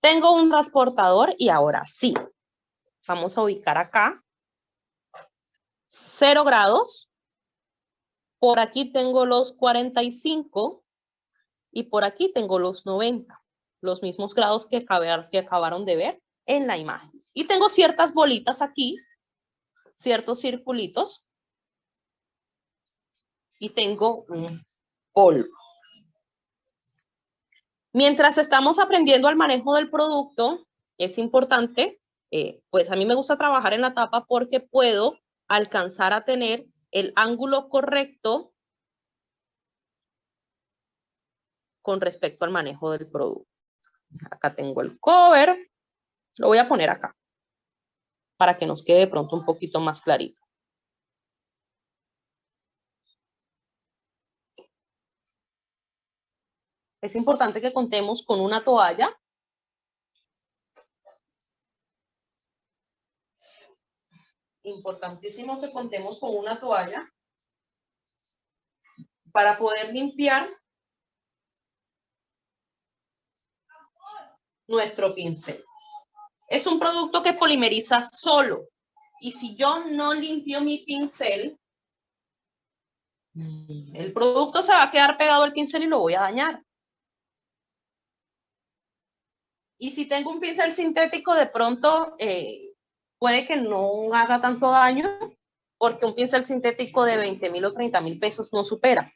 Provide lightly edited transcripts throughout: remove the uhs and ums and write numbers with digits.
Tengo un transportador y ahora sí. Vamos a ubicar acá 0 grados. Por aquí tengo los 45 y por aquí tengo los 90. Los mismos grados que acabaron de ver en la imagen. Y tengo ciertas bolitas aquí, ciertos circulitos. Y tengo un polvo. Mientras estamos aprendiendo el manejo del producto, es importante, pues a mí me gusta trabajar en la tapa porque puedo alcanzar a tener el ángulo correcto con respecto al manejo del producto. Acá tengo el cover, lo voy a poner acá, para que nos quede de pronto un poquito más clarito. Es importante que contemos con una toalla. Importantísimo que contemos con una toalla para poder limpiar nuestro pincel. Es un producto que polimeriza solo. Y si yo no limpio mi pincel, el producto se va a quedar pegado al pincel y lo voy a dañar. Y si tengo un pincel sintético, de pronto puede que no haga tanto daño, porque un pincel sintético de 20.000 o 30.000 pesos no supera.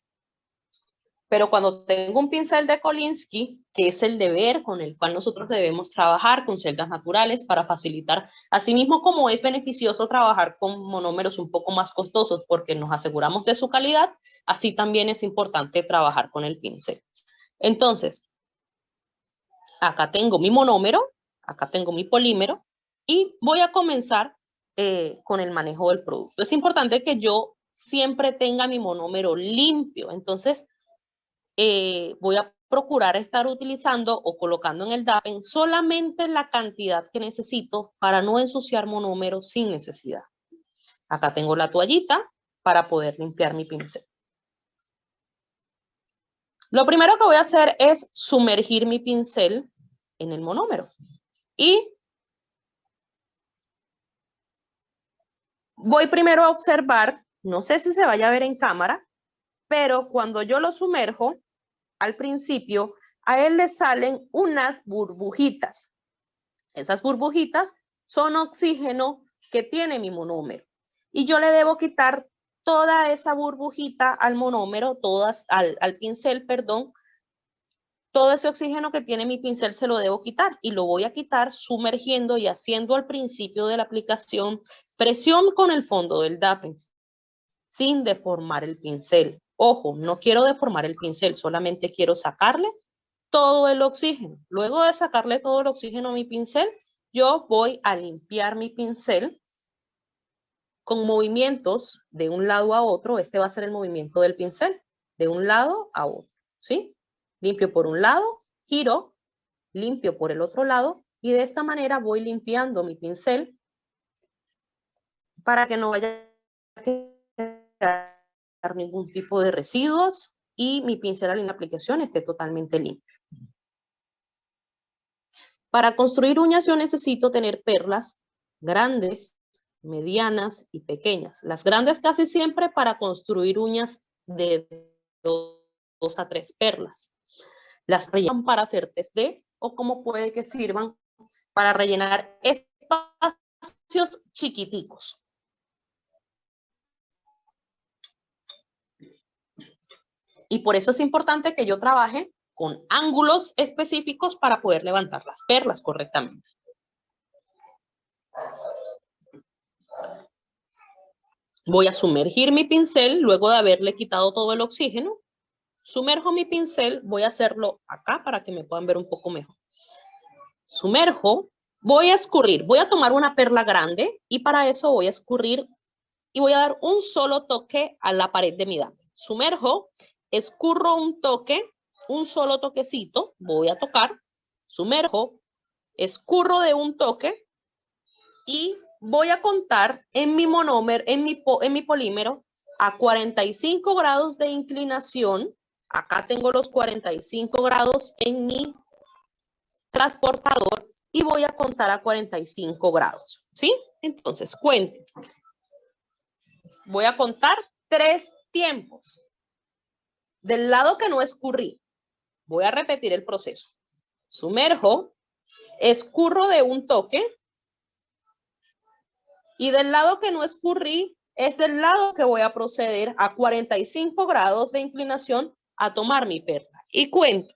Pero cuando tengo un pincel de Kolinsky, que es el deber con el cual nosotros debemos trabajar con celdas naturales para facilitar, asimismo como es beneficioso trabajar con monómeros un poco más costosos porque nos aseguramos de su calidad, así también es importante trabajar con el pincel. Entonces, acá tengo mi monómero, acá tengo mi polímero y voy a comenzar con el manejo del producto. Es importante que yo siempre tenga mi monómero limpio, entonces voy a procurar estar utilizando o colocando en el DAPEN solamente la cantidad que necesito para no ensuciar monómeros sin necesidad. Acá tengo la toallita para poder limpiar mi pincel. Lo primero que voy a hacer es sumergir mi pincel en el monómero. Y voy primero a observar, no sé si se vaya a ver en cámara, pero cuando yo lo sumerjo, al principio, a él le salen unas burbujitas. Esas burbujitas son oxígeno que tiene mi monómero. Y yo le debo quitar toda esa burbujita al monómero, al pincel, perdón. Todo ese oxígeno que tiene mi pincel se lo debo quitar y lo voy a quitar sumergiendo y haciendo al principio de la aplicación presión con el fondo del DAPEN sin deformar el pincel. Ojo, no quiero deformar el pincel, solamente quiero sacarle todo el oxígeno. Luego de sacarle todo el oxígeno a mi pincel, yo voy a limpiar mi pincel con movimientos de un lado a otro. Este va a ser el movimiento del pincel, de un lado a otro, ¿sí? Limpio por un lado, giro, limpio por el otro lado, y de esta manera voy limpiando mi pincel para que no vaya a quedar ningún tipo de residuos y mi pincel en la aplicación esté totalmente limpio. Para construir uñas yo necesito tener perlas grandes, medianas y pequeñas. Las grandes casi siempre para construir uñas de 2 a 3 perlas. Las rellenan para hacer test de o como puede que sirvan para rellenar espacios chiquiticos. Y por eso es importante que yo trabaje con ángulos específicos para poder levantar las perlas correctamente. Voy a sumergir mi pincel luego de haberle quitado todo el oxígeno. Sumerjo mi pincel, voy a hacerlo acá para que me puedan ver un poco mejor. Sumerjo, voy a escurrir, voy a tomar una perla grande y para eso voy a escurrir y voy a dar un solo toque a la pared de mi DAPEN. Sumerjo, escurro un toque, un solo toquecito, voy a tocar, sumerjo, escurro de un toque y voy a contar en mi monómero, en mi polímero, a 45 grados de inclinación. Acá tengo los 45 grados en mi transportador y voy a contar a 45 grados, ¿sí? Entonces, cuente. Voy a contar 3 tiempos. Del lado que no escurrí, voy a repetir el proceso. Sumerjo, escurro de un toque, y del lado que no escurrí, es del lado que voy a proceder a 45 grados de inclinación a tomar mi perla. Y cuento.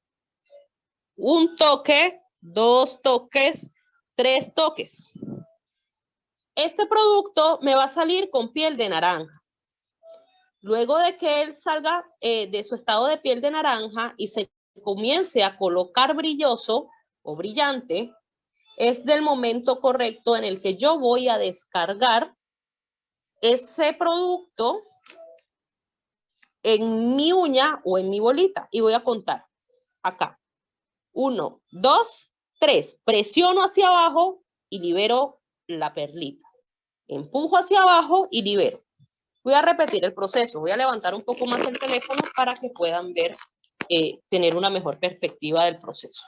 1 toque, 2 toques, 3 toques. Este producto me va a salir con piel de naranja. Luego de que él salga de su estado de piel de naranja y se comience a colocar brilloso o brillante, es del momento correcto en el que yo voy a descargar ese producto en mi uña o en mi bolita. Y voy a contar acá. 1, 2, 3. Presiono hacia abajo y libero la perlita. Empujo hacia abajo y libero. Voy a repetir el proceso. Voy a levantar un poco más el teléfono para que puedan ver, tener una mejor perspectiva del proceso.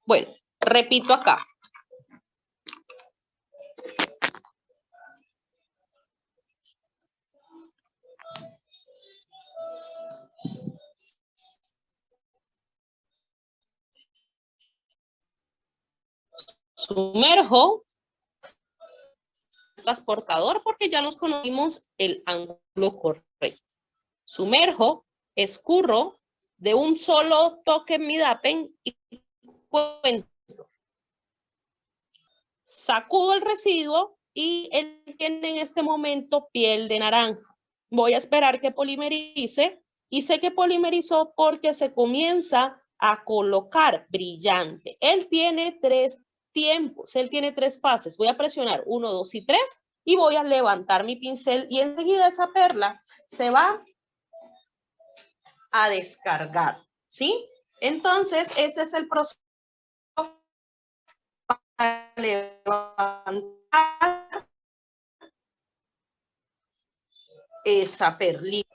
Bueno, repito acá. Sumerjo, transportador, porque ya nos conocimos el ángulo correcto. Sumerjo, escurro de un solo toque en mi dapen y cuento. Sacudo el residuo y él tiene en este momento piel de naranja. Voy a esperar que polimerice y sé que polimerizó porque se comienza a colocar brillante. Él tiene 3 tiempos, él tiene 3 fases. Voy a presionar 1, 2 y 3 y voy a levantar mi pincel y enseguida esa perla se va a descargar, ¿sí? Entonces, ese es el proceso para levantar esa perlita.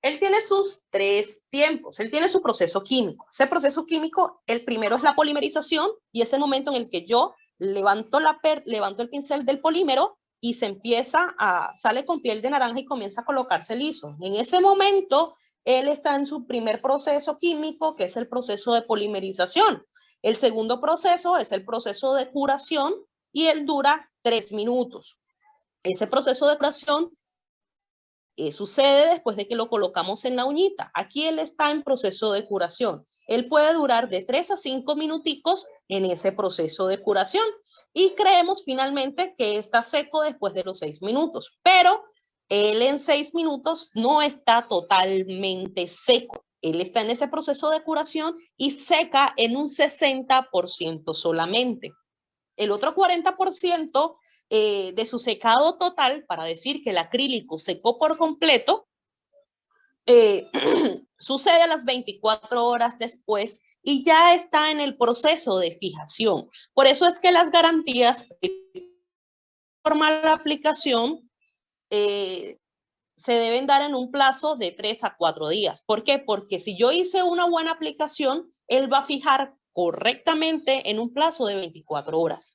Él tiene sus 3 tiempos, él tiene su proceso químico. Ese proceso químico, el primero es la polimerización y es el momento en el que yo levanto el pincel del polímero y sale con piel de naranja y comienza a colocarse liso. En ese momento, él está en su primer proceso químico, que es el proceso de polimerización. El segundo proceso es el proceso de curación y él dura 3 minutos. Ese proceso de curación sucede después de que lo colocamos en la uñita. Aquí él está en proceso de curación. Él puede durar de 3 a 5 minuticos en ese proceso de curación y creemos finalmente que está seco después de los 6 minutos, pero él en 6 minutos no está totalmente seco. Él está en ese proceso de curación y seca en un 60% solamente. El otro 40% de su secado total, para decir que el acrílico secó por completo, sucede a las 24 horas después y ya está en el proceso de fijación. Por eso es que las garantías de forma de la aplicación se deben dar en un plazo de 3 a 4 días. ¿Por qué? Porque si yo hice una buena aplicación, él va a fijar correctamente en un plazo de 24 horas.